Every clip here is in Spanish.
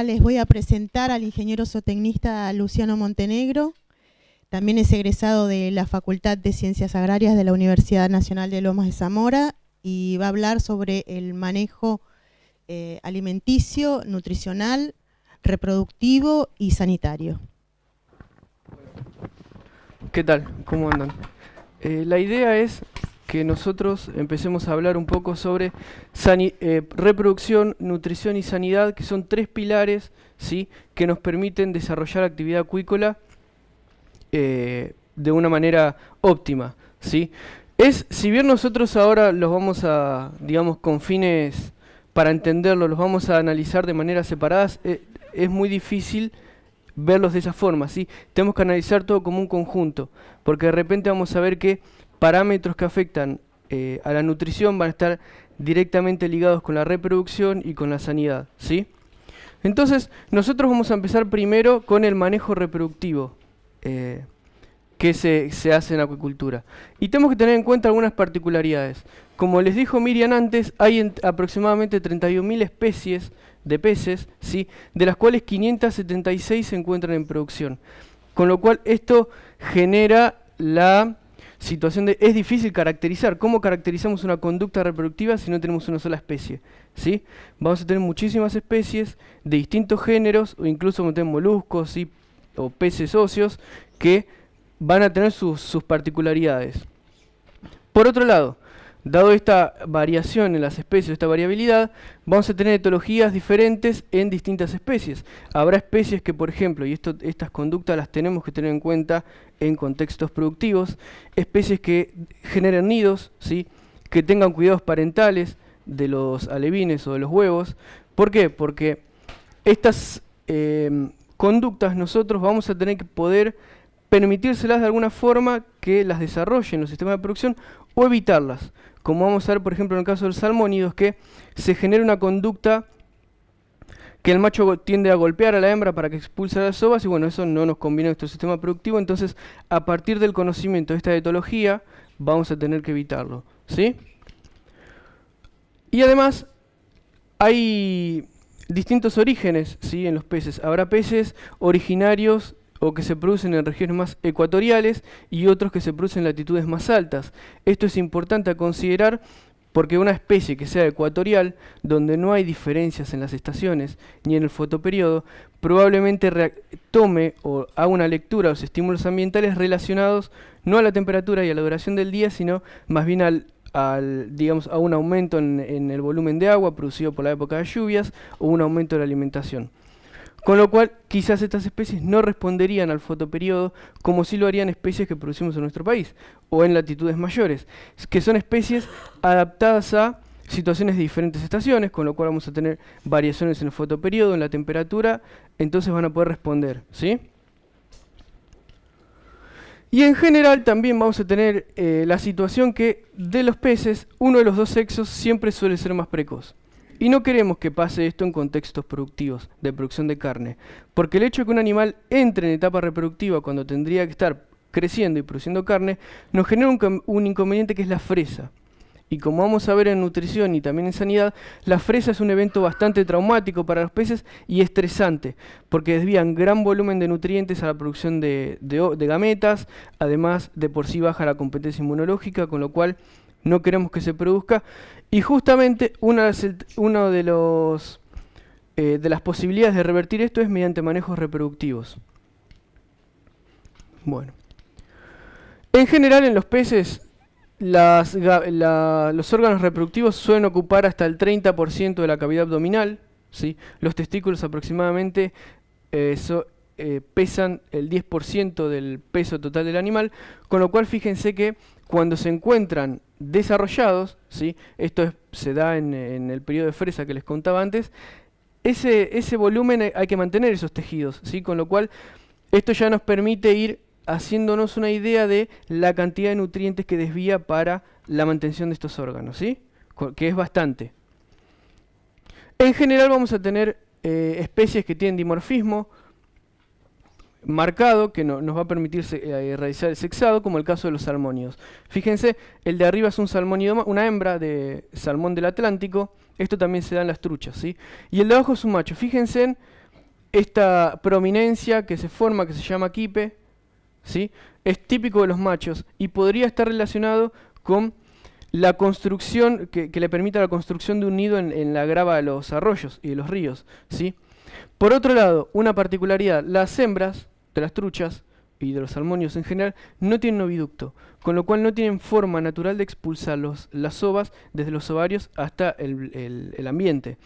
Les voy a presentar al ingeniero zootecnista Luciano Montenegro. También es egresado de la Facultad de Ciencias Agrarias de la Universidad Nacional de Lomas de Zamora y va a hablar sobre el manejo alimenticio, nutricional, reproductivo y sanitario. ¿Qué tal? ¿Cómo andan? La idea es que nosotros empecemos a hablar un poco sobre reproducción, nutrición y sanidad, que son tres pilares, ¿sí?, que nos permiten desarrollar actividad acuícola de una manera óptima, ¿sí? Si bien nosotros ahora los vamos a, digamos, con fines para entenderlo, los vamos a analizar de manera separadas, es muy difícil verlos de esa forma, ¿sí? Tenemos que analizar todo como un conjunto, porque de repente vamos a ver que parámetros que afectan a la nutrición van a estar directamente ligados con la reproducción y con la sanidad, ¿sí? Entonces, nosotros vamos a empezar primero con el manejo reproductivo que se hace en acuicultura. Y tenemos que tener en cuenta algunas particularidades. Como les dijo Miriam antes, hay aproximadamente 31.000 especies de peces, ¿sí?, de las cuales 576 se encuentran en producción. Con lo cual esto genera la situación de, es difícil caracterizar. ¿Cómo caracterizamos una conducta reproductiva si no tenemos una sola especie? ¿Sí? Vamos a tener muchísimas especies de distintos géneros, o incluso meter moluscos, ¿sí?, o peces óseos, que van a tener sus particularidades. Por otro lado, dado esta variación en las especies, esta variabilidad, vamos a tener etologías diferentes en distintas especies. Habrá especies que, por ejemplo, y estas conductas las tenemos que tener en cuenta en contextos productivos, especies que generen nidos, ¿sí?, que tengan cuidados parentales de los alevines o de los huevos. ¿Por qué? Porque estas conductas nosotros vamos a tener que poder permitírselas de alguna forma que las desarrollen los sistemas de producción o evitarlas. Como vamos a ver, por ejemplo, en el caso del salmónidos, que se genera una conducta que el macho tiende a golpear a la hembra para que expulse a las ovas, y bueno, eso no nos conviene a nuestro sistema productivo. Entonces, a partir del conocimiento de esta etología, vamos a tener que evitarlo, ¿sí? Y además, hay distintos orígenes, ¿sí?, en los peces. Habrá peces originarios o que se producen en regiones más ecuatoriales y otros que se producen en latitudes más altas. Esto es importante a considerar porque una especie que sea ecuatorial, donde no hay diferencias en las estaciones ni en el fotoperiodo, probablemente tome o haga una lectura de los estímulos ambientales relacionados no a la temperatura y a la duración del día, sino más bien digamos, a un aumento en el volumen de agua producido por la época de lluvias o un aumento de la alimentación. Con lo cual, quizás estas especies no responderían al fotoperiodo como sí lo harían especies que producimos en nuestro país, o en latitudes mayores, que son especies adaptadas a situaciones de diferentes estaciones, con lo cual vamos a tener variaciones en el fotoperiodo, en la temperatura, entonces van a poder responder, ¿sí? Y en general también vamos a tener la situación que de los peces, uno de los dos sexos siempre suele ser más precoz. Y no queremos que pase esto en contextos productivos, de producción de carne. Porque el hecho de que un animal entre en etapa reproductiva cuando tendría que estar creciendo y produciendo carne, nos genera un inconveniente que es la fresa. Y como vamos a ver en nutrición y también en sanidad, la fresa es un evento bastante traumático para los peces y estresante, porque desvían gran volumen de nutrientes a la producción de gametas, además de por sí baja la competencia inmunológica, con lo cual no queremos que se produzca. Y justamente una de las posibilidades de revertir esto es mediante manejos reproductivos. Bueno. En general en los peces los órganos reproductivos suelen ocupar hasta el 30% de la cavidad abdominal, ¿sí? Los testículos aproximadamente pesan el 10% del peso total del animal, con lo cual fíjense que cuando se encuentran desarrollados, ¿sí?, esto se da en el periodo de fresa que les contaba antes, ese volumen hay que mantener esos tejidos, ¿sí?, con lo cual esto ya nos permite ir haciéndonos una idea de la cantidad de nutrientes que desvía para la mantención de estos órganos, ¿sí?, que es bastante. En general vamos a tener especies que tienen dimorfismo marcado, que nos va a permitir realizar el sexado, como el caso de los salmónidos. Fíjense, el de arriba es un salmónido, una hembra de salmón del Atlántico. Esto también se da en las truchas, ¿sí? Y el de abajo es un macho. Fíjense esta prominencia que se forma, que se llama quipe, ¿sí? Es típico de los machos y podría estar relacionado con la construcción, que le permita la construcción de un nido en la grava de los arroyos y de los ríos, ¿sí? Por otro lado, una particularidad, las hembras de las truchas y de los salmónidos en general no tienen oviducto, con lo cual no tienen forma natural de expulsar las ovas desde los ovarios hasta el ambiente.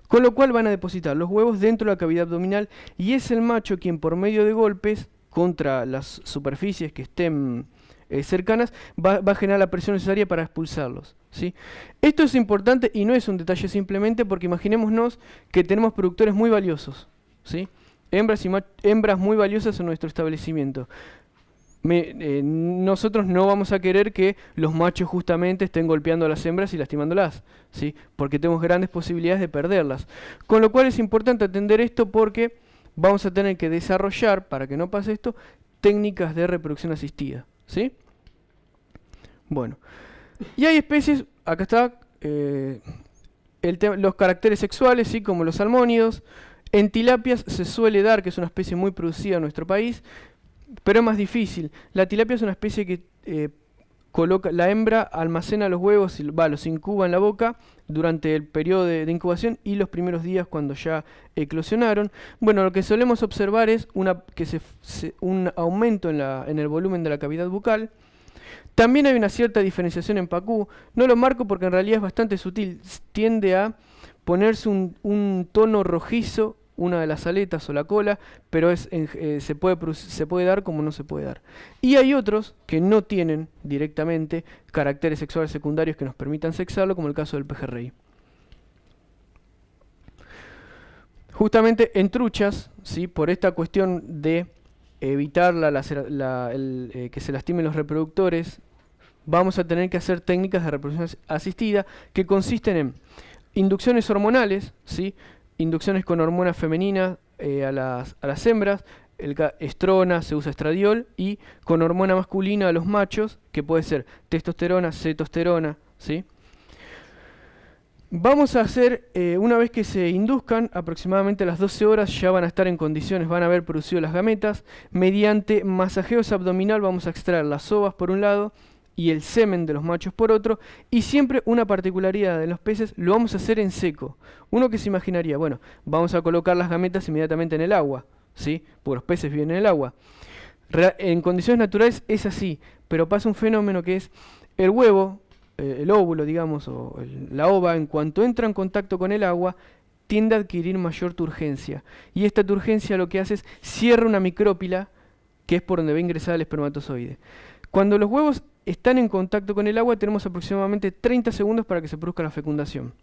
Con lo cual van a depositar los huevos dentro de la cavidad abdominal y es el macho quien por medio de golpes contra las superficies que estén cercanas va a generar la presión necesaria para expulsarlos, ¿sí? Esto es importante y no es un detalle simplemente porque imaginémonos que tenemos productores muy valiosos, ¿sí? Hembras muy valiosas en nuestro establecimiento. Nosotros no vamos a querer que los machos justamente estén golpeando a las hembras y lastimándolas, ¿sí? Porque tenemos grandes posibilidades de perderlas. Con lo cual es importante atender esto porque vamos a tener que desarrollar, para que no pase esto, técnicas de reproducción asistida, ¿sí? Bueno, y hay especies, acá está, los caracteres sexuales, ¿sí? Como los salmónidos. En tilapias se suele dar, que es una especie muy producida en nuestro país, pero es más difícil. La tilapia es una especie que la hembra almacena los huevos, los incuba en la boca durante el periodo de incubación y los primeros días cuando ya eclosionaron. Bueno, lo que solemos observar es un aumento en el volumen de la cavidad bucal. También hay una cierta diferenciación en pacú. No lo marco porque en realidad es bastante sutil. Tiende a ponerse un tono rojizo, una de las aletas o la cola, pero se puede dar como no se puede dar. Y hay otros que no tienen directamente caracteres sexuales secundarios que nos permitan sexarlo, como el caso del pejerrey. Justamente en truchas, ¿sí? Por esta cuestión de evitar que se lastimen los reproductores, vamos a tener que hacer técnicas de reproducción asistida que consisten en inducciones hormonales, ¿sí? Inducciones con hormona femenina a las hembras, estrona, se usa estradiol, y con hormona masculina a los machos, que puede ser testosterona, cetosterona, ¿sí? Vamos a hacer, una vez que se induzcan, aproximadamente a las 12 horas ya van a estar en condiciones, van a haber producido las gametas. Mediante masajeos abdominal vamos a extraer las ovas por un lado y el semen de los machos por otro, y siempre una particularidad de los peces, lo vamos a hacer en seco. Uno que se imaginaría, bueno, vamos a colocar las gametas inmediatamente en el agua, ¿sí? Porque los peces viven en el agua. En condiciones naturales es así, pero pasa un fenómeno que es el huevo, el óvulo, digamos, o la ova, en cuanto entra en contacto con el agua, tiende a adquirir mayor turgencia. Y esta turgencia lo que hace es cierra una micrópila, que es por donde va a ingresar el espermatozoide. Cuando los huevos están en contacto con el agua, tenemos aproximadamente 30 segundos para que se produzca la fecundación,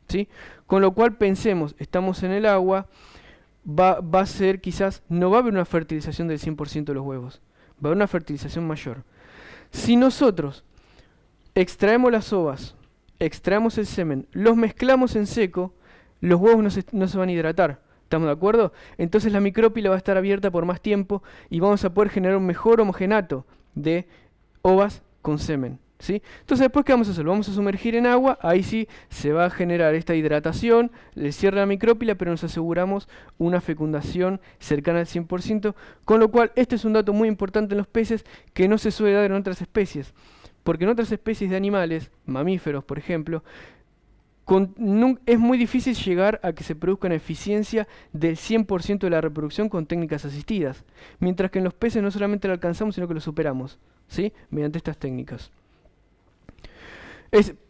¿sí? Con lo cual pensemos, estamos en el agua, va a ser quizás, no va a haber una fertilización del 100% de los huevos, va a haber una fertilización mayor. Si nosotros extraemos las ovas, extraemos el semen, los mezclamos en seco, los huevos no se van a hidratar. ¿Estamos de acuerdo? Entonces la micrópila va a estar abierta por más tiempo y vamos a poder generar un mejor homogenato de ovas con semen, ¿sí? Entonces después, ¿qué vamos a hacer? Lo vamos a sumergir en agua, ahí sí se va a generar esta hidratación, le cierra la micrópila, pero nos aseguramos una fecundación cercana al 100%, con lo cual este es un dato muy importante en los peces que no se suele dar en otras especies, porque en otras especies de animales, mamíferos por ejemplo, es muy difícil llegar a que se produzca una eficiencia del 100% de la reproducción con técnicas asistidas, mientras que en los peces no solamente lo alcanzamos, sino que lo superamos, ¿sí? Mediante estas técnicas.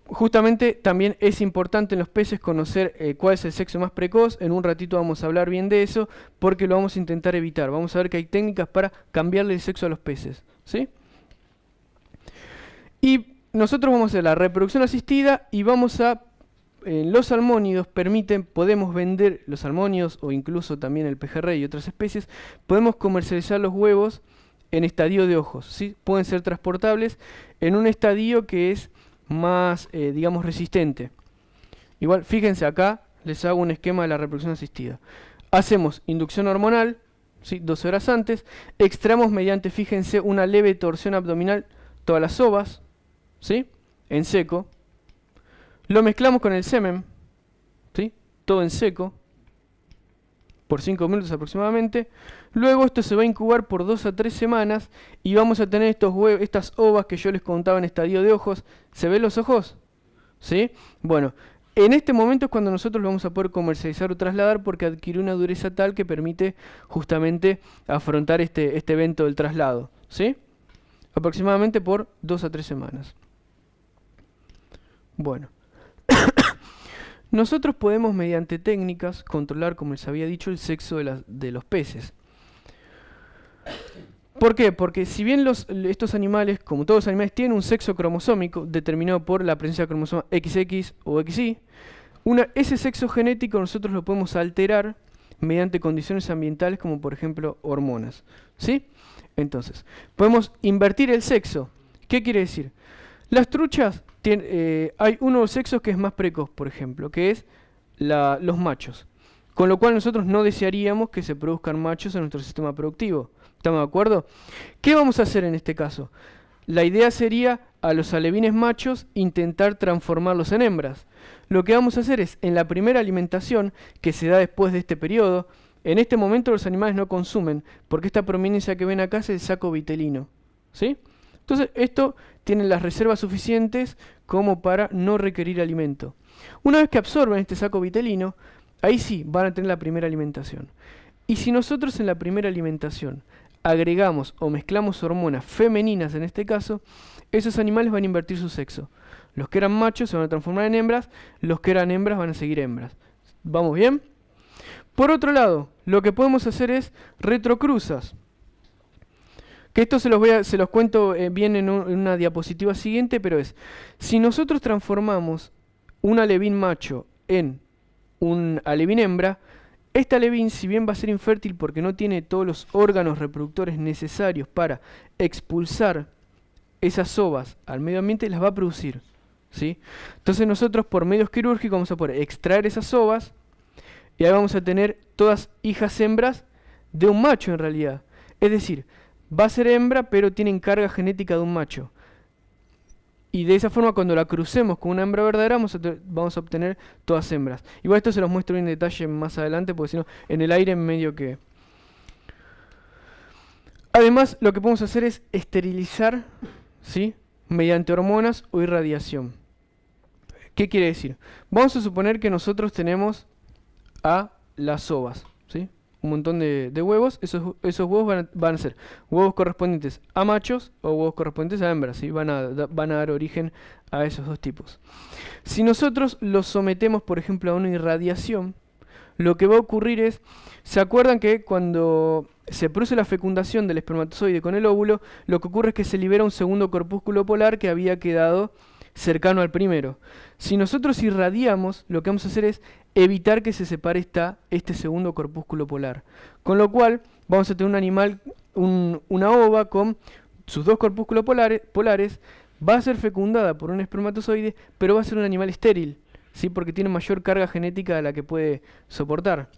Justamente también es importante en los peces conocer cuál es el sexo más precoz. En un ratito vamos a hablar bien de eso, porque lo vamos a intentar evitar. Vamos a ver que hay técnicas para cambiarle el sexo a los peces, ¿sí? Y nosotros vamos a hacer la reproducción asistida y vamos a los salmónidos podemos vender los salmónidos o incluso también el pejerrey y otras especies, podemos comercializar los huevos en estadio de ojos, ¿sí? Pueden ser transportables en un estadio que es más, digamos, resistente. Igual, fíjense acá, les hago un esquema de la reproducción asistida. Hacemos inducción hormonal, ¿sí? 12 horas antes, extraemos mediante, fíjense, una leve torsión abdominal todas las ovas, ¿sí? En seco. Lo mezclamos con el semen, ¿sí? Todo en seco. por 5 minutos aproximadamente. Luego esto se va a incubar por 2 a 3 semanas y vamos a tener estas ovas que yo les contaba en estadio de ojos. ¿Se ven los ojos? ¿Sí? Bueno, en este momento es cuando nosotros lo vamos a poder comercializar o trasladar porque adquiere una dureza tal que permite justamente afrontar este evento del traslado. ¿Sí? Aproximadamente por 2 a 3 semanas. Bueno. Nosotros podemos mediante técnicas controlar, como les había dicho, el sexo de los peces. ¿Por qué? Porque si bien estos animales, como todos los animales, tienen un sexo cromosómico determinado por la presencia de cromosoma XX o XY, ese sexo genético nosotros lo podemos alterar mediante condiciones ambientales como por ejemplo hormonas. ¿Sí? Entonces, podemos invertir el sexo. ¿Qué quiere decir? Las truchas, hay uno de los sexos que es más precoz, por ejemplo, que es los machos. Con lo cual nosotros no desearíamos que se produzcan machos en nuestro sistema productivo. ¿Estamos de acuerdo? ¿Qué vamos a hacer en este caso? La idea sería a los alevines machos intentar transformarlos en hembras. Lo que vamos a hacer es, en la primera alimentación, que se da después de este periodo, en este momento los animales no consumen, porque esta prominencia que ven acá es el saco vitelino. ¿Sí? Entonces esto tiene las reservas suficientes como para no requerir alimento. Una vez que absorben este saco vitelino, ahí sí van a tener la primera alimentación. Y si nosotros en la primera alimentación agregamos o mezclamos hormonas femeninas en este caso, esos animales van a invertir su sexo. Los que eran machos se van a transformar en hembras, los que eran hembras van a seguir hembras. ¿Vamos bien? Por otro lado, lo que podemos hacer es retrocruzas. Que esto se los cuento bien en una diapositiva siguiente, pero es, si nosotros transformamos un alevín macho en un alevín hembra, este alevín, si bien va a ser infértil porque no tiene todos los órganos reproductores necesarios para expulsar esas ovas al medio ambiente, las va a producir. ¿Sí? Entonces nosotros por medios quirúrgicos vamos a poder extraer esas ovas y ahí vamos a tener todas hijas hembras de un macho en realidad. Es decir, va a ser hembra, pero tienen carga genética de un macho. Y de esa forma, cuando la crucemos con una hembra verdadera, vamos a obtener todas hembras. Igual esto se los muestro en detalle más adelante, porque si no, en el aire en medio que... Además, lo que podemos hacer es esterilizar, ¿sí?, mediante hormonas o irradiación. ¿Qué quiere decir? Vamos a suponer que nosotros tenemos a las ovas, ¿sí?, un montón de huevos. Esos huevos van a ser huevos correspondientes a machos o huevos correspondientes a hembras, ¿sí? Van a dar origen a esos dos tipos. Si nosotros los sometemos, por ejemplo, a una irradiación, lo que va a ocurrir es, ¿se acuerdan que cuando se produce la fecundación del espermatozoide con el óvulo, lo que ocurre es que se libera un segundo corpúsculo polar que había quedado cercano al primero? Si nosotros irradiamos, lo que vamos a hacer es evitar que se separe este segundo corpúsculo polar. Con lo cual, vamos a tener un animal, una ova con sus dos corpúsculos polares, va a ser fecundada por un espermatozoide, pero va a ser un animal estéril, ¿sí?, porque tiene mayor carga genética de la que puede soportar.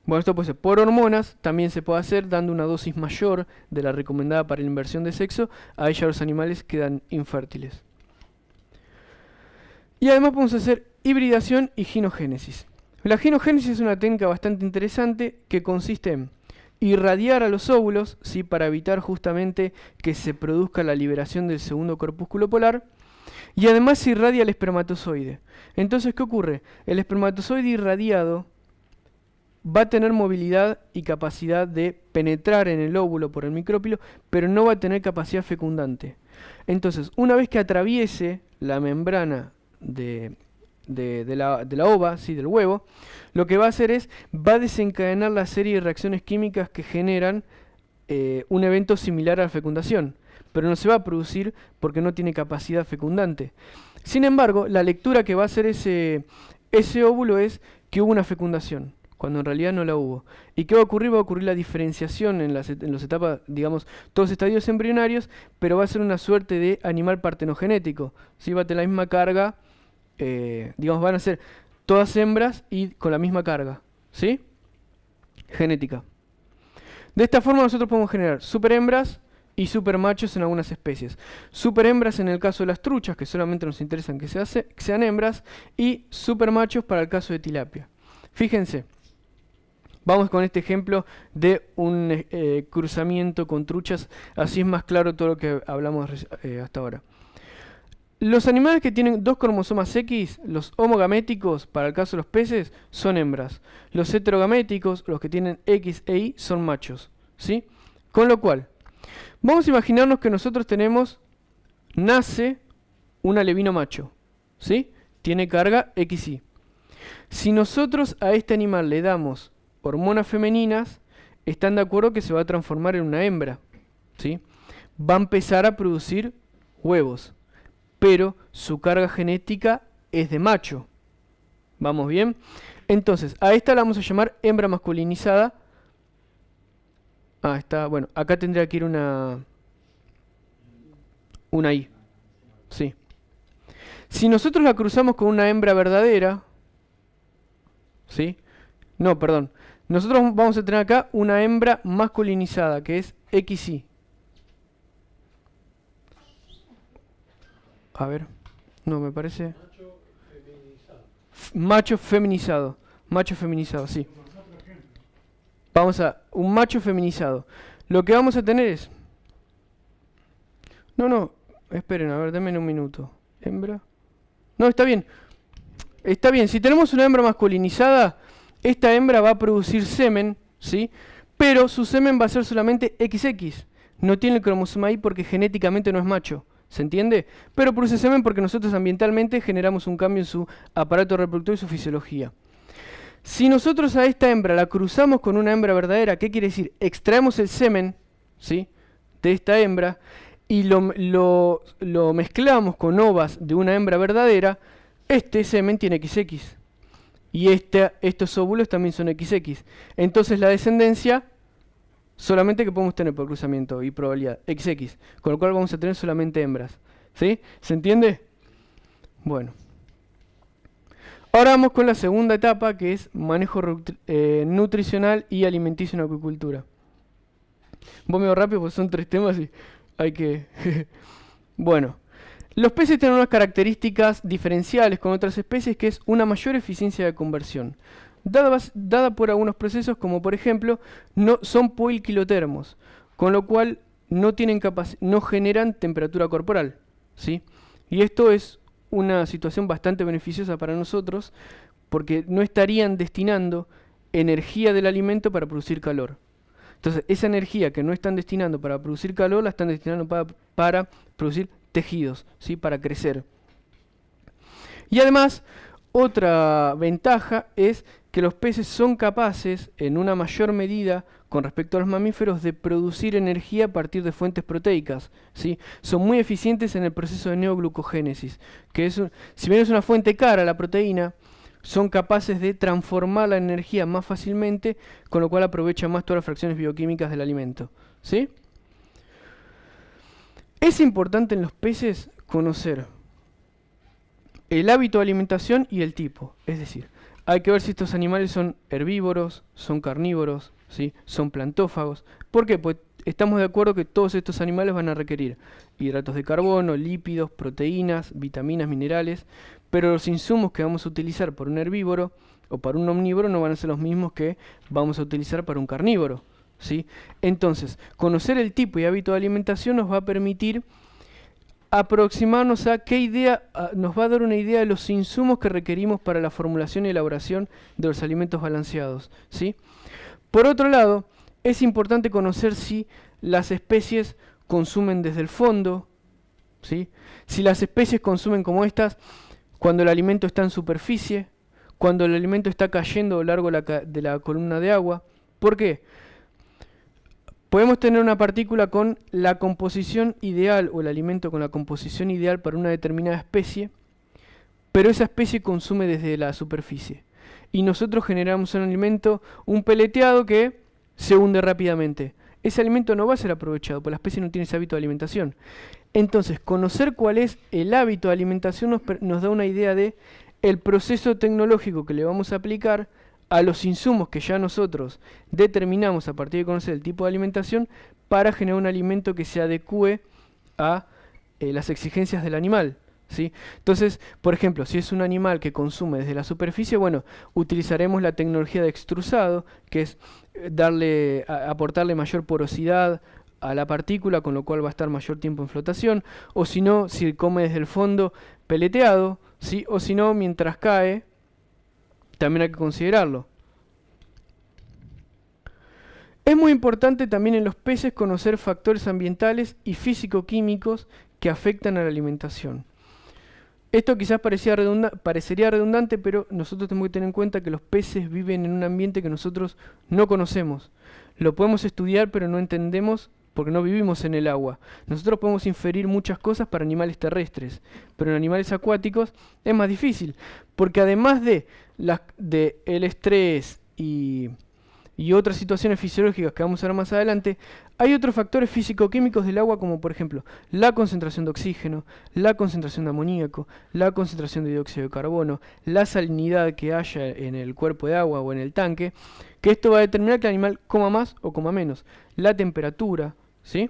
Bueno, esto puede ser por hormonas, también se puede hacer dando una dosis mayor de la recomendada para la inversión de sexo, ahí ya los animales quedan infértiles. Y además podemos hacer hibridación y ginogénesis. La ginogénesis es una técnica bastante interesante que consiste en irradiar a los óvulos, ¿sí?, para evitar justamente que se produzca la liberación del segundo corpúsculo polar, y además se irradia el espermatozoide. Entonces, ¿qué ocurre? El espermatozoide irradiado va a tener movilidad y capacidad de penetrar en el óvulo por el micrópilo, pero no va a tener capacidad fecundante. Entonces, una vez que atraviese la membrana de la ova, ¿sí?, del huevo, lo que va a hacer es, va a desencadenar la serie de reacciones químicas que generan un evento similar a la fecundación, pero no se va a producir porque no tiene capacidad fecundante. Sin embargo, la lectura que va a hacer ese óvulo es que hubo una fecundación, cuando en realidad no la hubo. ¿Y qué va a ocurrir? Va a ocurrir la diferenciación en las etapas, digamos, todos estadios embrionarios, pero va a ser una suerte de animal partenogenético, ¿sí? Va a tener la misma carga, digamos, van a ser todas hembras y con la misma carga, ¿sí?, genética. De esta forma nosotros podemos generar superhembras y supermachos en algunas especies. Superhembras en el caso de las truchas, que solamente nos interesan que sean hembras, y supermachos para el caso de tilapia. Fíjense, Vamos con este ejemplo de un cruzamiento con truchas, así es más claro todo lo que hablamos hasta ahora. Los animales que tienen 2 cromosomas X, los homogaméticos, para el caso de los peces, son hembras. Los heterogaméticos, los que tienen X e Y, son machos, ¿sí? Con lo cual, vamos a imaginarnos que nosotros nace un alevino macho, ¿sí? Tiene carga XY. Si nosotros a este animal le damos hormonas femeninas, están de acuerdo que se va a transformar en una hembra, ¿sí? Va a empezar a producir huevos, pero su carga genética es de macho. ¿Vamos bien? Entonces, a esta la vamos a llamar hembra masculinizada. Bueno, acá tendría que ir una I. Sí. Si nosotros la cruzamos con una hembra verdadera, ¿sí? No, perdón. Nosotros vamos a tener acá una hembra masculinizada, que es XY. A ver, no, me parece... Macho feminizado. Macho feminizado, sí. Vamos a... Un macho feminizado. Lo que vamos a tener es... No, esperen, a ver, denme un minuto. ¿Hembra? No, está bien. Está bien, si tenemos una hembra masculinizada, esta hembra va a producir semen, ¿sí? Pero su semen va a ser solamente XX. No tiene el cromosoma Y porque genéticamente no es macho. ¿Se entiende? Pero produce semen porque nosotros ambientalmente generamos un cambio en su aparato reproductor y su fisiología. Si nosotros a esta hembra la cruzamos con una hembra verdadera, ¿qué quiere decir? Extraemos el semen, ¿sí?, de esta hembra y lo mezclamos con ovas de una hembra verdadera, este semen tiene XX. Y estos óvulos también son XX. Entonces la descendencia... solamente que podemos tener por cruzamiento y probabilidad, XX, con lo cual vamos a tener solamente hembras, ¿sí? ¿Se entiende? Bueno. Ahora vamos con la segunda etapa, que es manejo nutricional y alimenticio en acuicultura. Voy medio rápido porque son 3 temas y hay que... Bueno, los peces tienen unas características diferenciales con otras especies, que es una mayor eficiencia de conversión. Dada por algunos procesos, como por ejemplo, son poilquilotermos, con lo cual no generan temperatura corporal, ¿sí? Y esto es una situación bastante beneficiosa para nosotros, porque no estarían destinando energía del alimento para producir calor. Entonces, esa energía que no están destinando para producir calor, la están destinando para producir tejidos, ¿sí?, para crecer. Y además, otra ventaja es que los peces son capaces, en una mayor medida, con respecto a los mamíferos, de producir energía a partir de fuentes proteicas, ¿sí? Son muy eficientes en el proceso de neoglucogénesis, que si bien es una fuente cara la proteína, son capaces de transformar la energía más fácilmente, con lo cual aprovechan más todas las fracciones bioquímicas del alimento, ¿sí? Es importante en los peces conocer el hábito de alimentación y el tipo, es decir, hay que ver si estos animales son herbívoros, son carnívoros, ¿sí?, son plantófagos. ¿Por qué? Pues estamos de acuerdo que todos estos animales van a requerir hidratos de carbono, lípidos, proteínas, vitaminas, minerales, pero los insumos que vamos a utilizar para un herbívoro o para un omnívoro no van a ser los mismos que vamos a utilizar para un carnívoro, ¿sí? Entonces, conocer el tipo y hábito de alimentación nos va a permitir aproximarnos a nos va a dar una idea de los insumos que requerimos para la formulación y elaboración de los alimentos balanceados, ¿sí? Por otro lado, es importante conocer si las especies consumen desde el fondo, ¿sí? Si las especies consumen como estas, cuando el alimento está en superficie, cuando el alimento está cayendo a lo largo de la columna de agua. ¿Por qué? Podemos tener una partícula con la composición ideal o el alimento con la composición ideal para una determinada especie, pero esa especie consume desde la superficie. Y nosotros generamos un alimento, un peleteado que se hunde rápidamente. Ese alimento no va a ser aprovechado, porque la especie no tiene ese hábito de alimentación. Entonces, conocer cuál es el hábito de alimentación nos da una idea de el proceso tecnológico que le vamos a aplicar a los insumos que ya nosotros determinamos a partir de conocer el tipo de alimentación para generar un alimento que se adecue a las exigencias del animal, ¿sí? Entonces, por ejemplo, si es un animal que consume desde la superficie, bueno, utilizaremos la tecnología de extrusado, que es aportarle mayor porosidad a la partícula, con lo cual va a estar mayor tiempo en flotación, o si no, si come desde el fondo, peleteado, ¿sí? O si no, mientras cae, también hay que considerarlo. Es muy importante también en los peces conocer factores ambientales y físico-químicos que afectan a la alimentación. Esto quizás parecería redundante, pero nosotros tenemos que tener en cuenta que los peces viven en un ambiente que nosotros no conocemos. Lo podemos estudiar, pero no entendemos porque no vivimos en el agua. Nosotros podemos inferir muchas cosas para animales terrestres, pero en animales acuáticos es más difícil, porque además de el estrés y otras situaciones fisiológicas que vamos a ver más adelante, hay otros factores físico-químicos del agua, como por ejemplo la concentración de oxígeno, la concentración de amoníaco, la concentración de dióxido de carbono, la salinidad que haya en el cuerpo de agua o en el tanque, que esto va a determinar que el animal coma más o coma menos. La temperatura, ¿sí?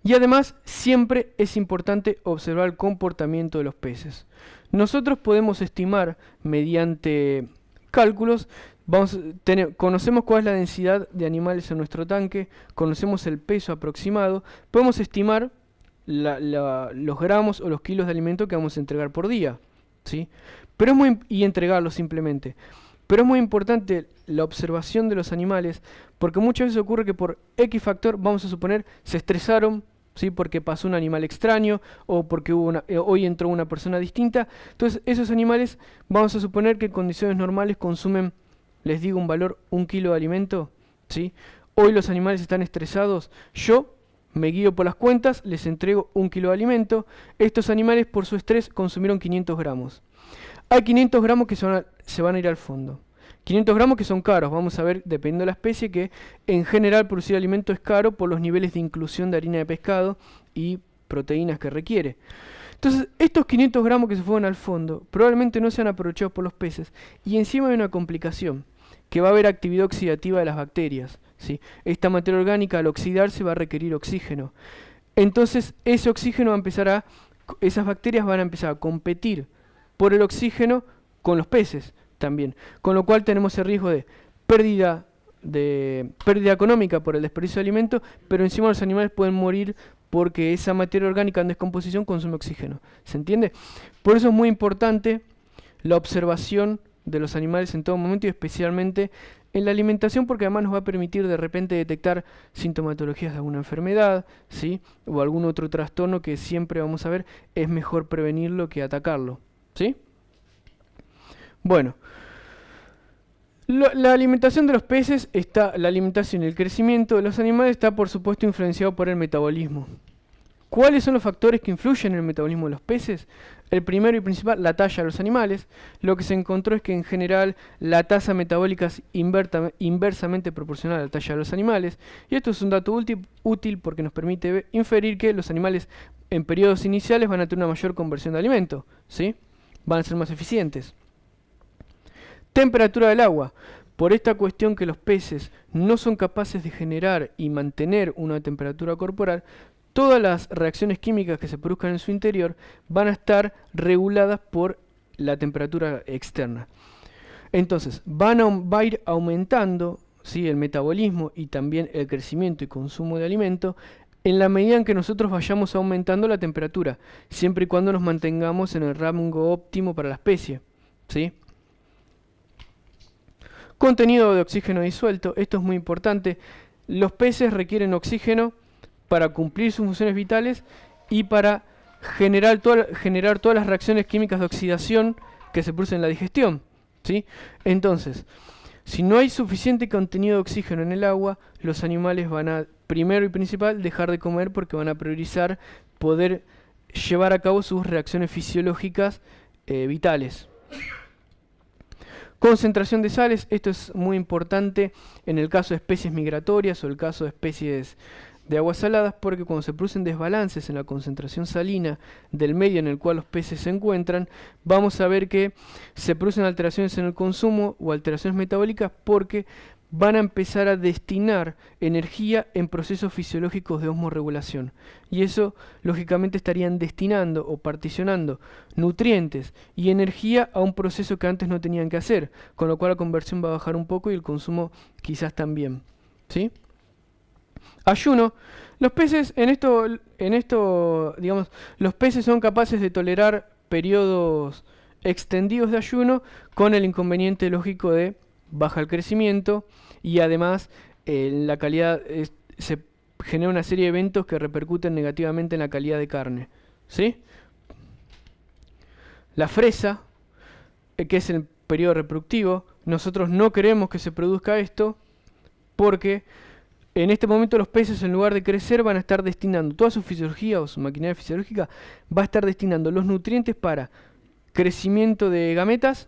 Y además, siempre es importante observar el comportamiento de los peces. Nosotros podemos estimar mediante cálculos, conocemos cuál es la densidad de animales en nuestro tanque, conocemos el peso aproximado, podemos estimar los gramos o los kilos de alimento que vamos a entregar por día, ¿sí? Y entregarlos simplemente. Pero es muy importante la observación de los animales, porque muchas veces ocurre que por X factor, vamos a suponer, se estresaron, ¿sí? Porque pasó un animal extraño o porque hoy entró una persona distinta. Entonces esos animales vamos a suponer que en condiciones normales consumen, les digo un valor, 1 kilo de alimento, ¿sí? Hoy los animales están estresados, yo me guío por las cuentas, les entrego 1 kilo de alimento. Estos animales por su estrés consumieron 500 gramos. Hay 500 gramos que se van a ir al fondo. 500 gramos que son caros, vamos a ver, dependiendo de la especie, que en general producir alimento es caro por los niveles de inclusión de harina de pescado y proteínas que requiere. Entonces, estos 500 gramos que se fueron al fondo probablemente no sean aprovechados por los peces. Y encima hay una complicación, que va a haber actividad oxidativa de las bacterias, ¿sí? Esta materia orgánica al oxidarse va a requerir oxígeno. Entonces, ese oxígeno esas bacterias van a empezar a competir por el oxígeno con los peces también, con lo cual tenemos el riesgo de pérdida económica por el desperdicio de alimento, pero encima los animales pueden morir porque esa materia orgánica en descomposición consume oxígeno. ¿Se entiende? Por eso es muy importante la observación de los animales en todo momento y especialmente en la alimentación, porque además nos va a permitir de repente detectar sintomatologías de alguna enfermedad, ¿sí? O algún otro trastorno que siempre vamos a ver, es mejor prevenirlo que atacarlo, ¿sí? Bueno, la alimentación de los peces la alimentación y el crecimiento de los animales está por supuesto influenciado por el metabolismo. ¿Cuáles son los factores que influyen en el metabolismo de los peces? El primero y principal, la talla de los animales. Lo que se encontró es que en general la tasa metabólica es inversamente proporcional a la talla de los animales. Y esto es un dato útil porque nos permite inferir que los animales en periodos iniciales van a tener una mayor conversión de alimento, ¿sí? Van a ser más eficientes. Temperatura del agua. Por esta cuestión que los peces no son capaces de generar y mantener una temperatura corporal, todas las reacciones químicas que se produzcan en su interior van a estar reguladas por la temperatura externa. Entonces, va a ir aumentando, ¿sí?, el metabolismo y también el crecimiento y consumo de alimento en la medida en que nosotros vayamos aumentando la temperatura, siempre y cuando nos mantengamos en el rango óptimo para la especie, ¿sí? Contenido de oxígeno disuelto, esto es muy importante. Los peces requieren oxígeno para cumplir sus funciones vitales y para generar todas las reacciones químicas de oxidación que se producen en la digestión, ¿sí? Entonces, si no hay suficiente contenido de oxígeno en el agua, los animales van a, primero y principal, dejar de comer porque van a priorizar poder llevar a cabo sus reacciones fisiológicas vitales. Concentración de sales, esto es muy importante en el caso de especies migratorias o el caso de especies de aguas saladas, porque cuando se producen desbalances en la concentración salina del medio en el cual los peces se encuentran, vamos a ver que se producen alteraciones en el consumo o alteraciones metabólicas porque van a empezar a destinar energía en procesos fisiológicos de osmorregulación. Y eso, lógicamente, estarían destinando o particionando nutrientes y energía a un proceso que antes no tenían que hacer, con lo cual la conversión va a bajar un poco y el consumo quizás también. ¿Sí? Ayuno. Los peces, digamos, los peces son capaces de tolerar periodos extendidos de ayuno con el inconveniente lógico de baja el crecimiento y además la calidad se genera una serie de eventos que repercuten negativamente en la calidad de carne. ¿Sí? La fresa, que es el periodo reproductivo, nosotros no queremos que se produzca esto porque en este momento los peces, en lugar de crecer, van a estar destinando toda su fisiología o su maquinaria fisiológica, va a estar destinando los nutrientes para crecimiento de gametas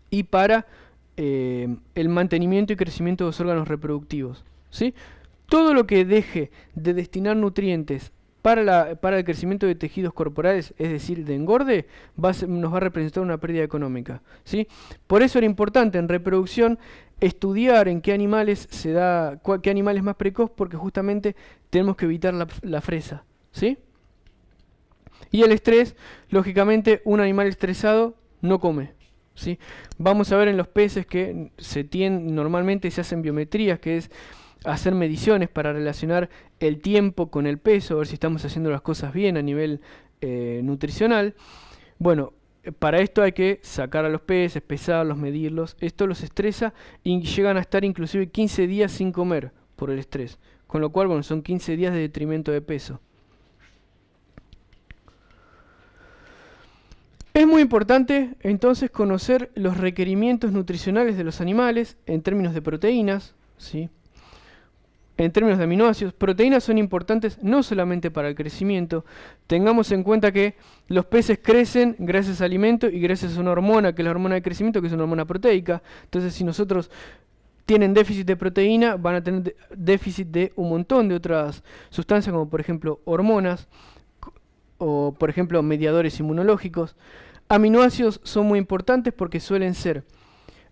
y para el mantenimiento y crecimiento de los órganos reproductivos. ¿Sí? Todo lo que deje de destinar nutrientes para el crecimiento de tejidos corporales, es decir, de engorde, nos va a representar una pérdida económica. ¿Sí? Por eso era importante en reproducción estudiar en qué animales se da, qué animal es más precoz, porque justamente tenemos que evitar la fresa. ¿Sí? Y el estrés, lógicamente, un animal estresado no come. ¿Sí? Vamos a ver en los peces que normalmente se hacen biometrías, que es hacer mediciones para relacionar el tiempo con el peso, ver si estamos haciendo las cosas bien a nivel nutricional. Bueno, para esto hay que sacar a los peces, pesarlos, medirlos. Esto los estresa y llegan a estar inclusive 15 días sin comer por el estrés. Con lo cual, bueno, son 15 días de detrimento de peso. Es muy importante entonces conocer los requerimientos nutricionales de los animales en términos de proteínas, ¿sí? En términos de aminoácidos. Proteínas son importantes no solamente para el crecimiento. Tengamos en cuenta que los peces crecen gracias a alimento y gracias a una hormona, que es la hormona de crecimiento, que es una hormona proteica. Entonces, si nosotros tienen déficit de proteína, van a tener déficit de un montón de otras sustancias, como por ejemplo hormonas, o por ejemplo mediadores inmunológicos. Aminoácidos son muy importantes porque suelen ser,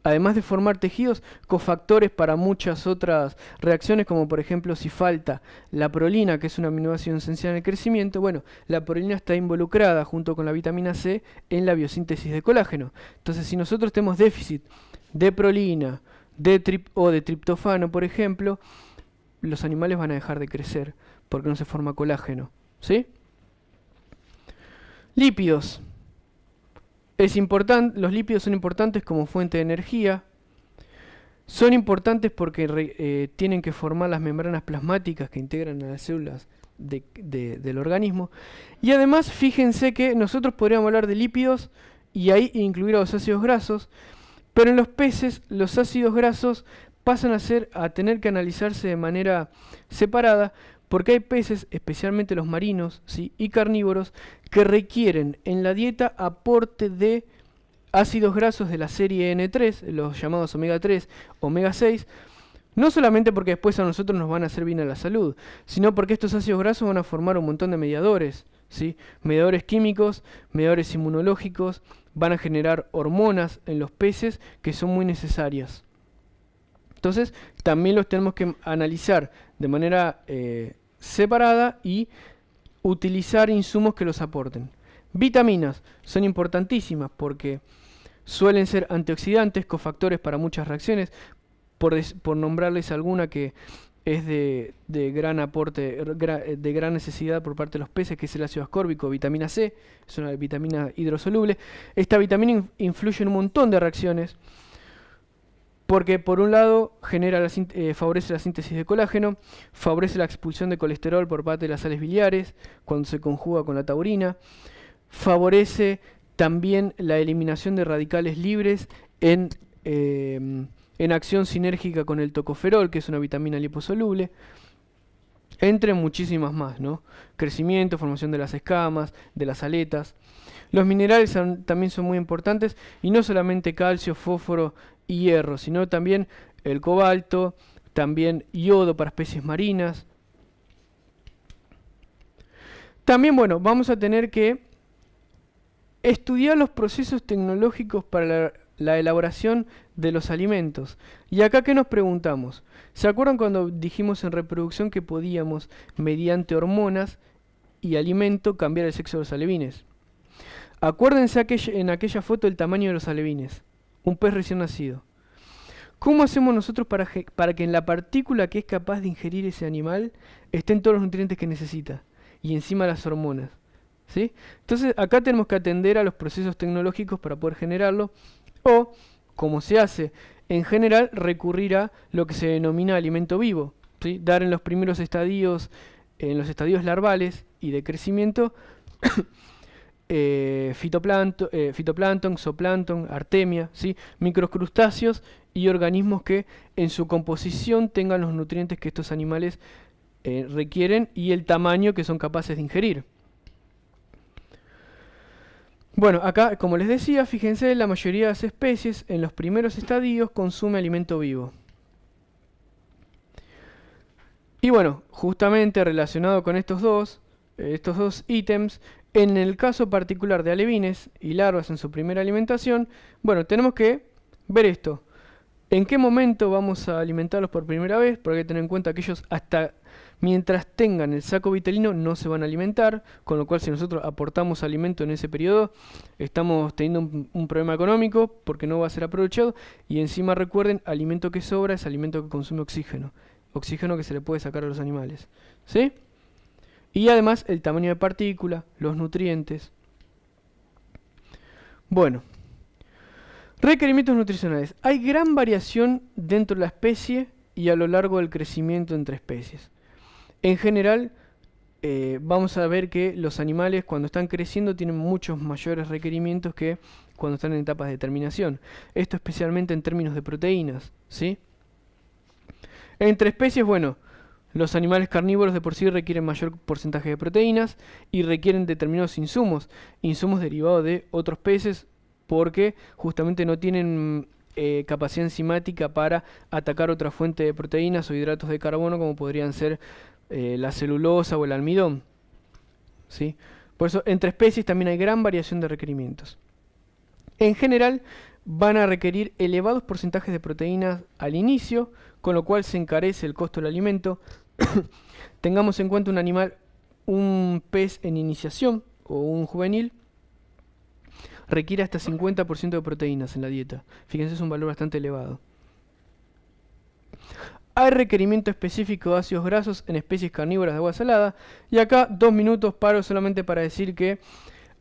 además de formar tejidos, cofactores para muchas otras reacciones, como por ejemplo si falta la prolina, que es un aminoácido esencial en el crecimiento. Bueno, la prolina está involucrada junto con la vitamina C en la biosíntesis de colágeno. Entonces, si nosotros tenemos déficit de prolina o de triptofano, por ejemplo, los animales van a dejar de crecer porque no se forma colágeno. ¿Sí? Lípidos. Los lípidos son importantes como fuente de energía. Son importantes porque tienen que formar las membranas plasmáticas que integran a las células del organismo. Y además, fíjense que nosotros podríamos hablar de lípidos y ahí incluir a los ácidos grasos, pero en los peces los ácidos grasos pasan a tener que analizarse de manera separada, porque hay peces, especialmente los marinos, ¿sí?, y carnívoros, que requieren en la dieta aporte de ácidos grasos de la serie N3, los llamados omega 3, omega 6, no solamente porque después a nosotros nos van a hacer bien a la salud, sino porque estos ácidos grasos van a formar un montón de mediadores, ¿sí?, mediadores químicos, mediadores inmunológicos, van a generar hormonas en los peces que son muy necesarias. Entonces, también los tenemos que analizar de manera separada y utilizar insumos que los aporten. Vitaminas son importantísimas porque suelen ser antioxidantes, cofactores para muchas reacciones, por nombrarles alguna que es de gran aporte, de gran necesidad por parte de los peces, que es el ácido ascórbico, vitamina C, es una vitamina hidrosoluble. Esta vitamina influye en un montón de reacciones, porque por un lado favorece la síntesis de colágeno, favorece la expulsión de colesterol por parte de las sales biliares cuando se conjuga con la taurina, favorece también la eliminación de radicales libres en acción sinérgica con el tocoferol, que es una vitamina liposoluble, entre muchísimas más, ¿no? Crecimiento, formación de las escamas, de las aletas. Los minerales también son muy importantes, y no solamente calcio, fósforo y hierro, sino también el cobalto, también yodo para especies marinas. También, bueno, vamos a tener que estudiar los procesos tecnológicos para la elaboración de los alimentos. Y acá, ¿qué nos preguntamos? ¿Se acuerdan cuando dijimos en reproducción que podíamos, mediante hormonas y alimento, cambiar el sexo de los alevines? Acuérdense en aquella foto el tamaño de los alevines. Un pez recién nacido. ¿Cómo hacemos nosotros para que en la partícula que es capaz de ingerir ese animal estén todos los nutrientes que necesita? Y encima las hormonas. ¿Sí? Entonces acá tenemos que atender a los procesos tecnológicos para poder generarlo. O, como se hace en general, recurrir a lo que se denomina alimento vivo. ¿Sí? Dar en los primeros estadios, en los estadios larvales y de crecimiento, fitoplancton, zooplancton, artemia, ¿sí? Microcrustáceos y organismos que en su composición tengan los nutrientes que estos animales requieren y el tamaño que son capaces de ingerir. Bueno, acá, como les decía, fíjense, la mayoría de las especies en los primeros estadios consume alimento vivo. Y bueno, justamente relacionado con estos dos ítems, en el caso particular de alevines y larvas en su primera alimentación, bueno, tenemos que ver esto. ¿En qué momento vamos a alimentarlos por primera vez? Porque hay que tener en cuenta que ellos hasta mientras tengan el saco vitelino no se van a alimentar, con lo cual si nosotros aportamos alimento en ese periodo, estamos teniendo un problema económico porque no va a ser aprovechado. Y encima recuerden, alimento que sobra es alimento que consume oxígeno. Oxígeno que se le puede sacar a los animales. ¿Sí? Y además el tamaño de partícula, los nutrientes. Bueno. Requerimientos nutricionales. Hay gran variación dentro de la especie y a lo largo del crecimiento entre especies. En general, vamos a ver que los animales cuando están creciendo tienen muchos mayores requerimientos que cuando están en etapas de terminación. Esto especialmente en términos de proteínas, ¿sí? Entre especies, bueno, los animales carnívoros de por sí requieren mayor porcentaje de proteínas y requieren determinados insumos derivados de otros peces porque justamente no tienen capacidad enzimática para atacar otra fuente de proteínas o hidratos de carbono como podrían ser la celulosa o el almidón. ¿Sí? Por eso entre especies también hay gran variación de requerimientos. En general van a requerir elevados porcentajes de proteínas al inicio, con lo cual se encarece el costo del alimento. Tengamos en cuenta un pez en iniciación o un juvenil requiere hasta 50% de proteínas en la dieta. Fíjense, es un valor bastante elevado. Hay requerimiento específico de ácidos grasos en especies carnívoras de agua salada. Y acá 2 minutos paro solamente para decir que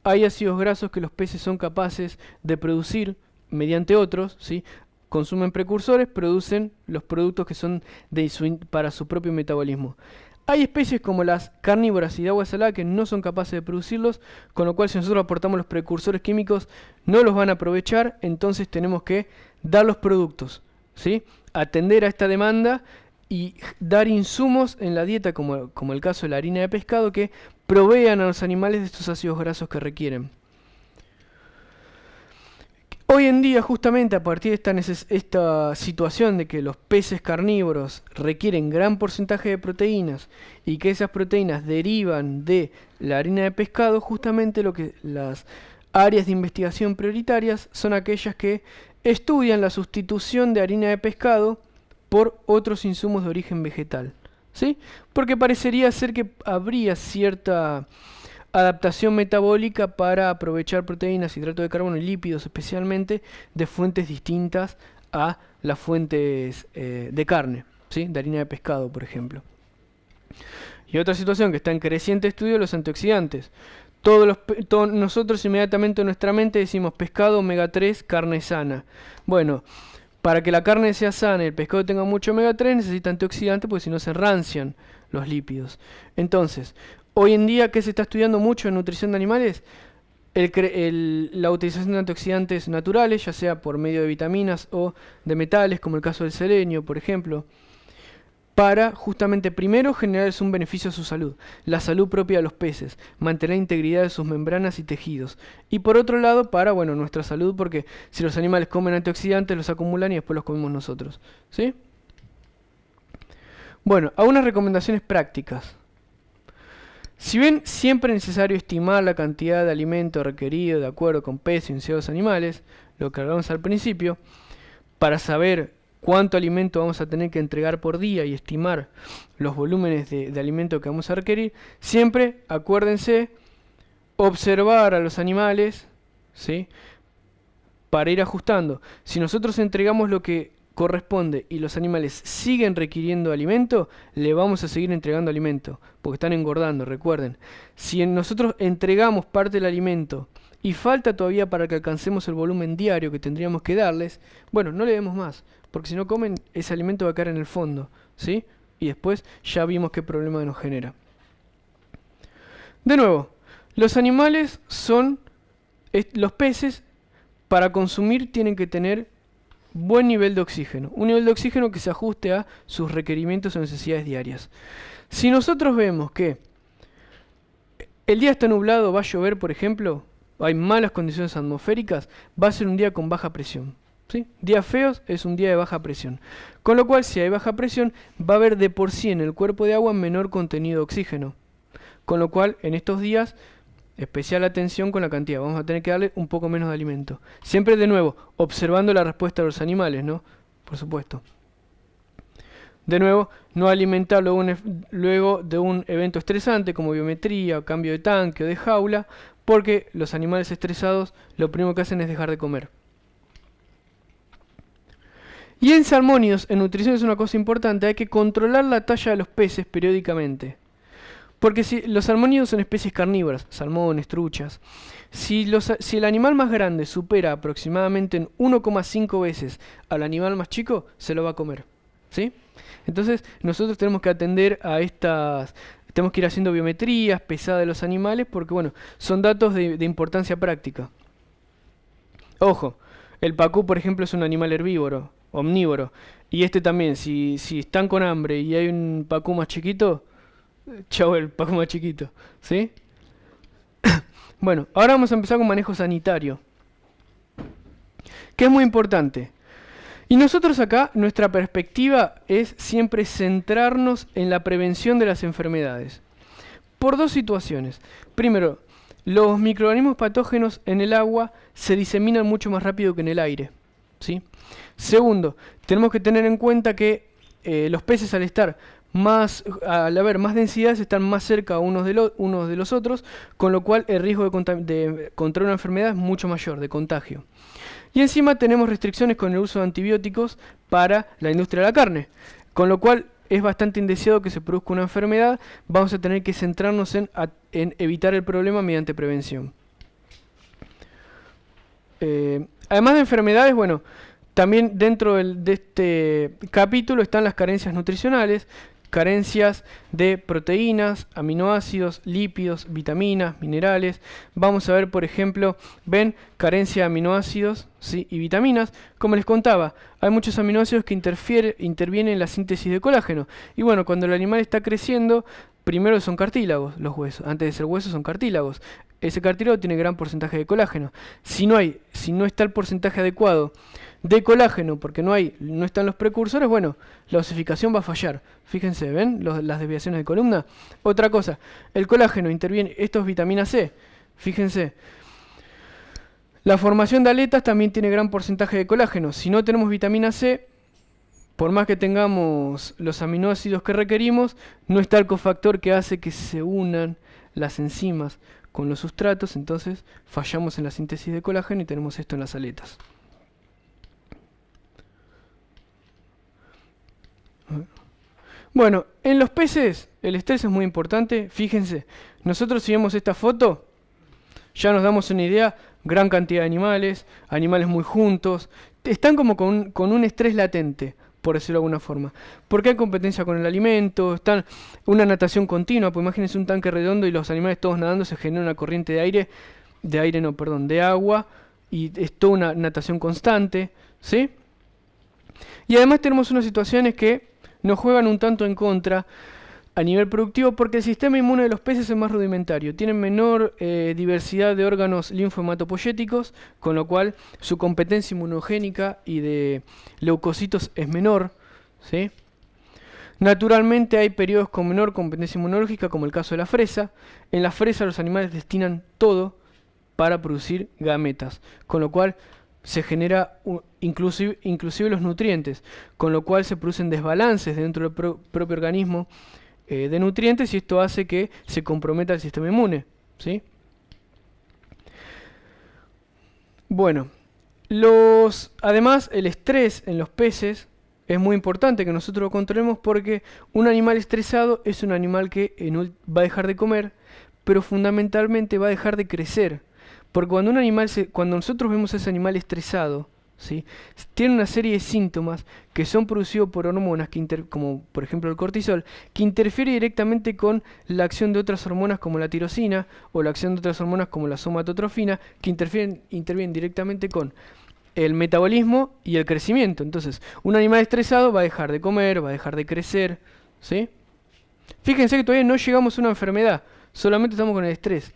hay ácidos grasos que los peces son capaces de producir mediante otros, ¿sí? Consumen precursores, producen los productos que son para su propio metabolismo. Hay especies como las carnívoras y de agua salada que no son capaces de producirlos, con lo cual si nosotros aportamos los precursores químicos no los van a aprovechar, entonces tenemos que dar los productos, ¿sí? Atender a esta demanda y dar insumos en la dieta, como el caso de la harina de pescado, que provean a los animales de estos ácidos grasos que requieren. Hoy en día, justamente a partir de esta situación de que los peces carnívoros requieren gran porcentaje de proteínas y que esas proteínas derivan de la harina de pescado, justamente las áreas de investigación prioritarias son aquellas que estudian la sustitución de harina de pescado por otros insumos de origen vegetal, ¿sí? Porque parecería ser que habría cierta adaptación metabólica para aprovechar proteínas, hidratos de carbono y lípidos especialmente de fuentes distintas a las fuentes de carne, ¿sí? De harina de pescado, por ejemplo. Y otra situación que está en creciente estudio, los antioxidantes. Nosotros inmediatamente en nuestra mente decimos pescado, omega 3, carne sana. Bueno, para que la carne sea sana y el pescado tenga mucho omega 3 necesita antioxidantes porque si no se rancian los lípidos. Entonces, hoy en día, ¿qué se está estudiando mucho en nutrición de animales? La utilización de antioxidantes naturales, ya sea por medio de vitaminas o de metales, como el caso del selenio, por ejemplo, para justamente primero generarles un beneficio a su salud, la salud propia de los peces, mantener la integridad de sus membranas y tejidos. Y por otro lado, para nuestra salud, porque si los animales comen antioxidantes, los acumulan y después los comemos nosotros. ¿Sí? Bueno, algunas recomendaciones prácticas. Si bien siempre es necesario estimar la cantidad de alimento requerido de acuerdo con peso y densidad de los animales, lo que hablábamos al principio, para saber cuánto alimento vamos a tener que entregar por día y estimar los volúmenes de alimento que vamos a requerir, siempre acuérdense observar a los animales, ¿sí?, para ir ajustando. Si nosotros entregamos lo que corresponde y los animales siguen requiriendo alimento, le vamos a seguir entregando alimento, porque están engordando, recuerden. Si nosotros entregamos parte del alimento y falta todavía para que alcancemos el volumen diario que tendríamos que darles, bueno, no le demos más, porque si no comen, ese alimento va a caer en el fondo, ¿sí? Y después ya vimos qué problema nos genera. De nuevo, los animales son, los peces, para consumir tienen que tener buen nivel de oxígeno. Un nivel de oxígeno que se ajuste a sus requerimientos o necesidades diarias. Si nosotros vemos que el día está nublado, va a llover, por ejemplo, hay malas condiciones atmosféricas, va a ser un día con baja presión, ¿sí? Días feos es un día de baja presión. Con lo cual, si hay baja presión, va a haber de por sí en el cuerpo de agua menor contenido de oxígeno. Con lo cual, en estos días, especial atención con la cantidad. Vamos a tener que darle un poco menos de alimento. Siempre, de nuevo, observando la respuesta de los animales, ¿no? Por supuesto. De nuevo, no alimentar luego de un evento estresante como biometría, o cambio de tanque o de jaula, porque los animales estresados lo primero que hacen es dejar de comer. Y en salmónidos, en nutrición es una cosa importante, hay que controlar la talla de los peces periódicamente. Porque si los salmónidos son especies carnívoras, salmones, truchas, si el animal más grande supera aproximadamente en 1,5 veces al animal más chico, se lo va a comer, ¿sí? Entonces nosotros tenemos que atender a tenemos que ir haciendo biometrías, pesada de los animales, porque bueno, son datos de importancia práctica. Ojo, el pacú, por ejemplo, es un animal herbívoro, omnívoro, y este también, si están con hambre y hay un pacú más chiquito, chau, el pacú más chiquito, ¿sí? Bueno, ahora vamos a empezar con manejo sanitario, que es muy importante. Y nosotros acá, nuestra perspectiva es siempre centrarnos en la prevención de las enfermedades. Por dos situaciones. Primero, los microorganismos patógenos en el agua se diseminan mucho más rápido que en el aire, ¿sí? Segundo, tenemos que tener en cuenta que los peces al haber más densidades están más cerca unos de los otros, con lo cual el riesgo de contraer una enfermedad es mucho mayor, de contagio. Y encima tenemos restricciones con el uso de antibióticos para la industria de la carne, con lo cual es bastante indeseado que se produzca una enfermedad. Vamos a tener que centrarnos en evitar el problema mediante prevención. Además de enfermedades, bueno, también dentro de este capítulo están las carencias nutricionales, carencias de proteínas, aminoácidos, lípidos, vitaminas, minerales. Vamos a ver, por ejemplo, carencia de aminoácidos, ¿sí?, y vitaminas. Como les contaba, hay muchos aminoácidos que intervienen en la síntesis de colágeno. Y bueno, cuando el animal está creciendo, primero son cartílagos los huesos. Antes de ser huesos son cartílagos. Ese cartílago tiene gran porcentaje de colágeno. Si no está el porcentaje adecuado de colágeno, porque no están los precursores, bueno, la osificación va a fallar. Fíjense, ¿ven las desviaciones de columna? Otra cosa, el colágeno interviene, esto es vitamina C, fíjense. La formación de aletas también tiene gran porcentaje de colágeno. Si no tenemos vitamina C, por más que tengamos los aminoácidos que requerimos, no está el cofactor que hace que se unan las enzimas con los sustratos, entonces fallamos en la síntesis de colágeno y tenemos esto en las aletas. Bueno, en los peces el estrés es muy importante. Fíjense, nosotros si vemos esta foto, ya nos damos una idea, gran cantidad de animales muy juntos, están como con un estrés latente, por decirlo de alguna forma, porque hay competencia con el alimento, están una natación continua, pues imagínense un tanque redondo y los animales todos nadando, se genera una corriente de agua, y es toda una natación constante, ¿sí? Y además tenemos unas situaciones que nos juegan un tanto en contra a nivel productivo, porque el sistema inmune de los peces es más rudimentario, tienen menor diversidad de órganos linfohematopoyéticos, con lo cual su competencia inmunogénica y de leucocitos es menor, ¿sí? Naturalmente hay periodos con menor competencia inmunológica, como el caso de la fresa. En la fresa los animales destinan todo para producir gametas, con lo cual se genera inclusive los nutrientes, con lo cual se producen desbalances dentro del propio organismo de nutrientes, y esto hace que se comprometa el sistema inmune, ¿sí? Bueno, además el estrés en los peces es muy importante que nosotros lo controlemos, porque un animal estresado es un animal que va a dejar de comer, pero fundamentalmente va a dejar de crecer. Porque cuando nosotros vemos a ese animal estresado, ¿sí?, tiene una serie de síntomas que son producidos por hormonas, como por ejemplo el cortisol, que interfiere directamente con la acción de otras hormonas como la tirosina, o la acción de otras hormonas como la somatotrofina, que intervienen directamente con el metabolismo y el crecimiento. Entonces, un animal estresado va a dejar de comer, va a dejar de crecer, ¿sí? Fíjense que todavía no llegamos a una enfermedad, solamente estamos con el estrés.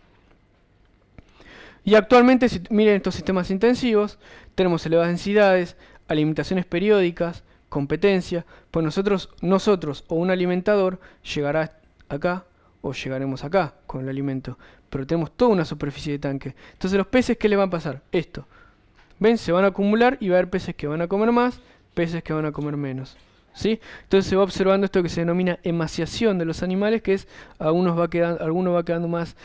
Y actualmente, si miren estos sistemas intensivos, tenemos elevadas densidades, alimentaciones periódicas, competencia, pues nosotros o un alimentador llegará acá o llegaremos acá con el alimento, pero tenemos toda una superficie de tanque. Entonces, los peces, ¿qué le va a pasar? Esto. ¿Ven? Se van a acumular y va a haber peces que van a comer más, peces que van a comer menos, ¿sí? Entonces se va observando esto que se denomina emaciación de los animales, que es alguno va quedando más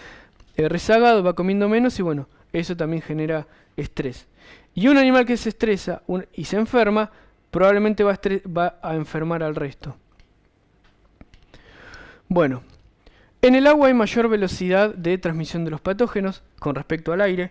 rezagado, va comiendo menos, y bueno, eso también genera estrés. Y un animal que se estresa y se enferma, probablemente va a enfermar al resto. Bueno, en el agua hay mayor velocidad de transmisión de los patógenos con respecto al aire.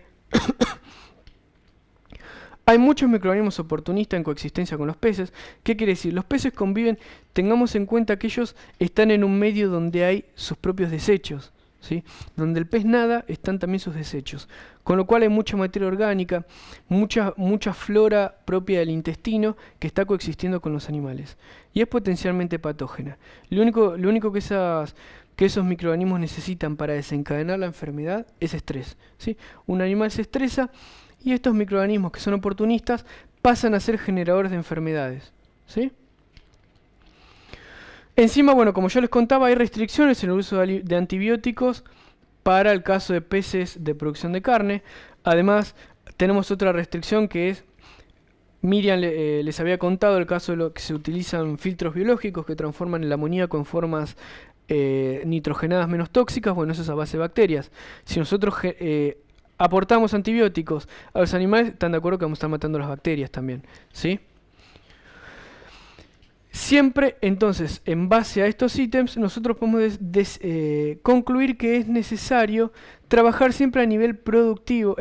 Hay muchos microorganismos oportunistas en coexistencia con los peces. ¿Qué quiere decir? Los peces conviven, tengamos en cuenta que ellos están en un medio donde hay sus propios desechos, ¿sí? Donde el pez nada, están también sus desechos. Con lo cual hay mucha materia orgánica, mucha flora propia del intestino que está coexistiendo con los animales. Y es potencialmente patógena. Lo único que esos microorganismos necesitan para desencadenar la enfermedad es estrés, ¿sí? Un animal se estresa, y estos microorganismos que son oportunistas pasan a ser generadores de enfermedades, ¿sí? Encima, bueno, como yo les contaba, hay restricciones en el uso de antibióticos para el caso de peces de producción de carne. Además, tenemos otra restricción que es, Miriam les había contado el caso de lo que se utilizan filtros biológicos que transforman el amoníaco en formas nitrogenadas menos tóxicas. Bueno, eso es a base de bacterias. Si nosotros aportamos antibióticos a los animales, están de acuerdo que vamos a estar matando las bacterias también, ¿sí? Siempre, entonces, en base a estos ítems, nosotros podemos concluir que es necesario trabajar siempre a nivel preventivo,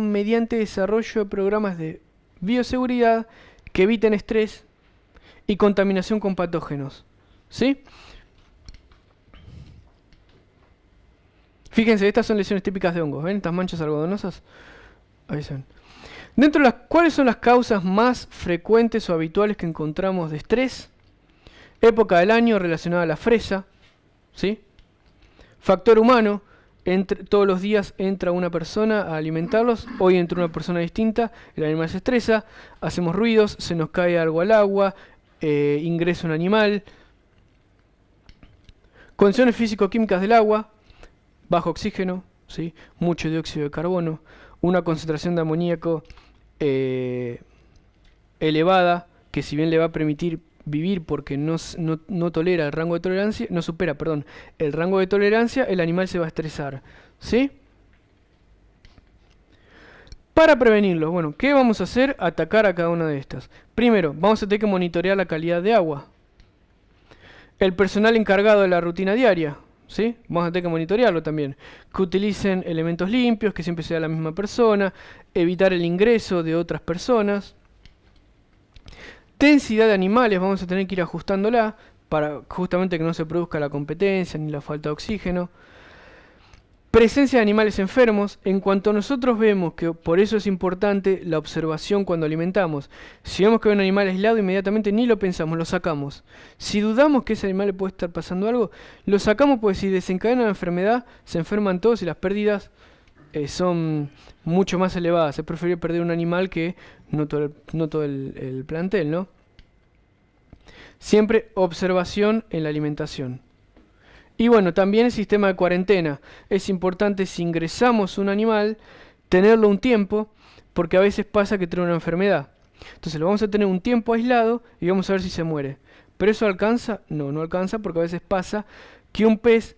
mediante desarrollo de programas de bioseguridad que eviten estrés y contaminación con patógenos, ¿sí? Fíjense, estas son lesiones típicas de hongos, ¿ven? Estas manchas algodonosas. Ahí se ven. Dentro de ¿cuáles son las causas más frecuentes o habituales que encontramos de estrés? Época del año relacionada a la fresa, ¿sí? Factor humano, todos los días entra una persona a alimentarlos, hoy entra una persona distinta, el animal se estresa, hacemos ruidos, se nos cae algo al agua, ingresa un animal. Condiciones físico-químicas del agua, bajo oxígeno, ¿sí? Mucho dióxido de carbono, una concentración de amoníaco elevada, que si bien le va a permitir vivir porque no tolera el rango de tolerancia, no supera, perdón, el rango de tolerancia, el animal se va a estresar, ¿sí? Para prevenirlo, bueno, ¿qué vamos a hacer? Atacar a cada una de estas. Primero, vamos a tener que monitorear la calidad de agua. El personal encargado de la rutina diaria, ¿sí? Vamos a tener que monitorearlo también. Que utilicen elementos limpios, que siempre sea la misma persona, evitar el ingreso de otras personas. Densidad de animales, vamos a tener que ir ajustándola para justamente que no se produzca la competencia ni la falta de oxígeno. Presencia de animales enfermos. En cuanto nosotros vemos que, por eso es importante la observación cuando alimentamos. Si vemos que hay un animal aislado, inmediatamente ni lo pensamos, lo sacamos. Si dudamos que ese animal le puede estar pasando algo, lo sacamos, porque si desencadena la enfermedad, se enferman todos y las pérdidas son mucho más elevadas. Es preferible perder un animal que no todo el plantel, ¿no? Siempre observación en la alimentación. Y bueno, también el sistema de cuarentena. Es importante, si ingresamos un animal, tenerlo un tiempo porque a veces pasa que tiene una enfermedad. Entonces lo vamos a tener un tiempo aislado y vamos a ver si se muere. ¿Pero eso alcanza? No, no alcanza, porque a veces pasa que un pez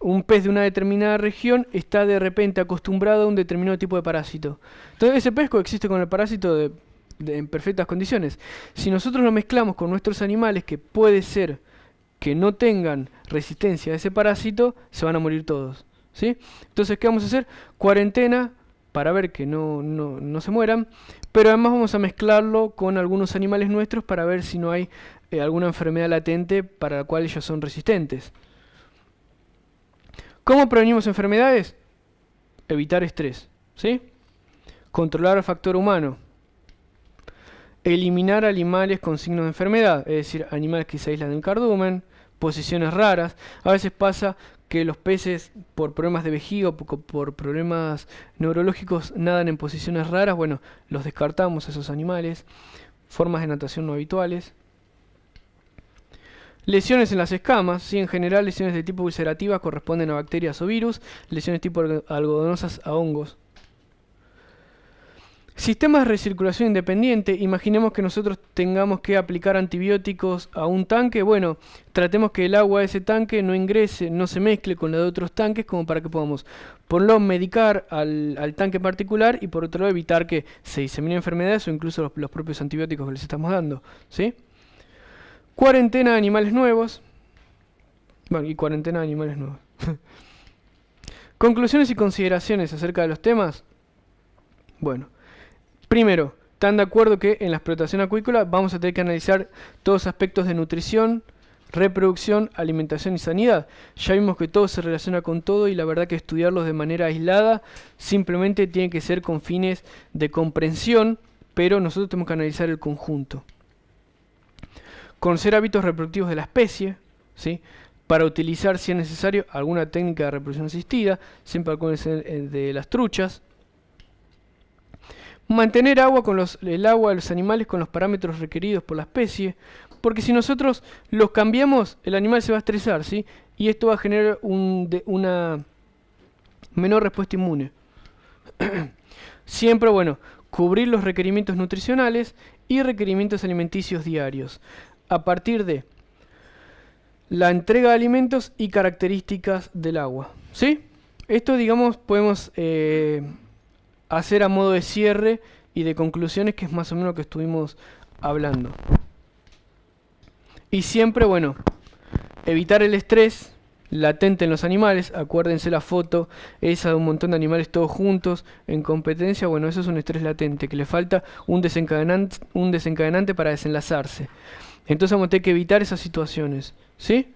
de una determinada región está de repente acostumbrado a un determinado tipo de parásito. Entonces ese pez coexiste con el parásito en perfectas condiciones. Si nosotros lo mezclamos con nuestros animales, que puede ser que no tengan resistencia a ese parásito, se van a morir todos, ¿sí? Entonces, ¿qué vamos a hacer? Cuarentena para ver que no se mueran, pero además vamos a mezclarlo con algunos animales nuestros para ver si no hay alguna enfermedad latente para la cual ellos son resistentes. ¿Cómo prevenimos enfermedades? Evitar estrés, ¿sí? Controlar el factor humano. Eliminar animales con signos de enfermedad, es decir, animales que se aíslan del cardumen, posiciones raras. A veces pasa que los peces, por problemas de vejiga o por problemas neurológicos, nadan en posiciones raras. Bueno, los descartamos a esos animales. Formas de natación no habituales. Lesiones en las escamas, sí, en general lesiones de tipo ulcerativa corresponden a bacterias o virus, lesiones tipo algodonosas a hongos. Sistemas de recirculación independiente, imaginemos que nosotros tengamos que aplicar antibióticos a un tanque. Bueno, tratemos que el agua de ese tanque no ingrese, no se mezcle con la de otros tanques, como para que podamos, por un lado, medicar al tanque particular, y por otro lado, evitar que se diseminen enfermedades o incluso los propios antibióticos que les estamos dando, ¿sí? Cuarentena de animales nuevos. Bueno, y cuarentena de animales nuevos. Conclusiones y consideraciones acerca de los temas. Bueno, primero, ¿están de acuerdo que en la explotación acuícola vamos a tener que analizar todos los aspectos de nutrición, reproducción, alimentación y sanidad? Ya vimos que todo se relaciona con todo, y la verdad que estudiarlos de manera aislada simplemente tiene que ser con fines de comprensión, pero nosotros tenemos que analizar el conjunto. Conocer hábitos reproductivos de la especie, ¿sí? Para utilizar, si es necesario, alguna técnica de reproducción asistida, siempre acuérdense de las truchas. Mantener el agua de los animales con los parámetros requeridos por la especie, porque si nosotros los cambiamos, el animal se va a estresar, ¿sí? Y esto va a generar una menor respuesta inmune. Siempre, bueno, cubrir los requerimientos nutricionales y requerimientos alimenticios diarios, a partir de la entrega de alimentos y características del agua, ¿sí? Esto, digamos, podemos hacer a modo de cierre y de conclusiones, que es más o menos lo que estuvimos hablando. Y siempre, bueno, evitar el estrés latente en los animales. Acuérdense la foto esa de un montón de animales todos juntos en competencia. Bueno, eso es un estrés latente, que le falta un desencadenante para desenlazarse. Entonces vamos a tener que evitar esas situaciones, ¿sí?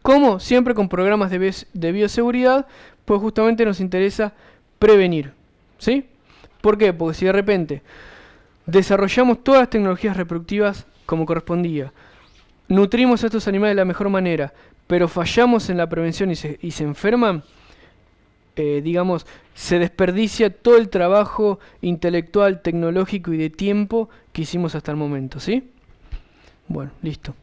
¿Cómo? Siempre con programas de bioseguridad, pues justamente nos interesa prevenir, ¿sí? ¿Por qué? Porque si de repente desarrollamos todas las tecnologías reproductivas como correspondía, nutrimos a estos animales de la mejor manera, pero fallamos en la prevención y se enferman, digamos, se desperdicia todo el trabajo intelectual, tecnológico y de tiempo que hicimos hasta el momento, ¿sí? Bueno, listo.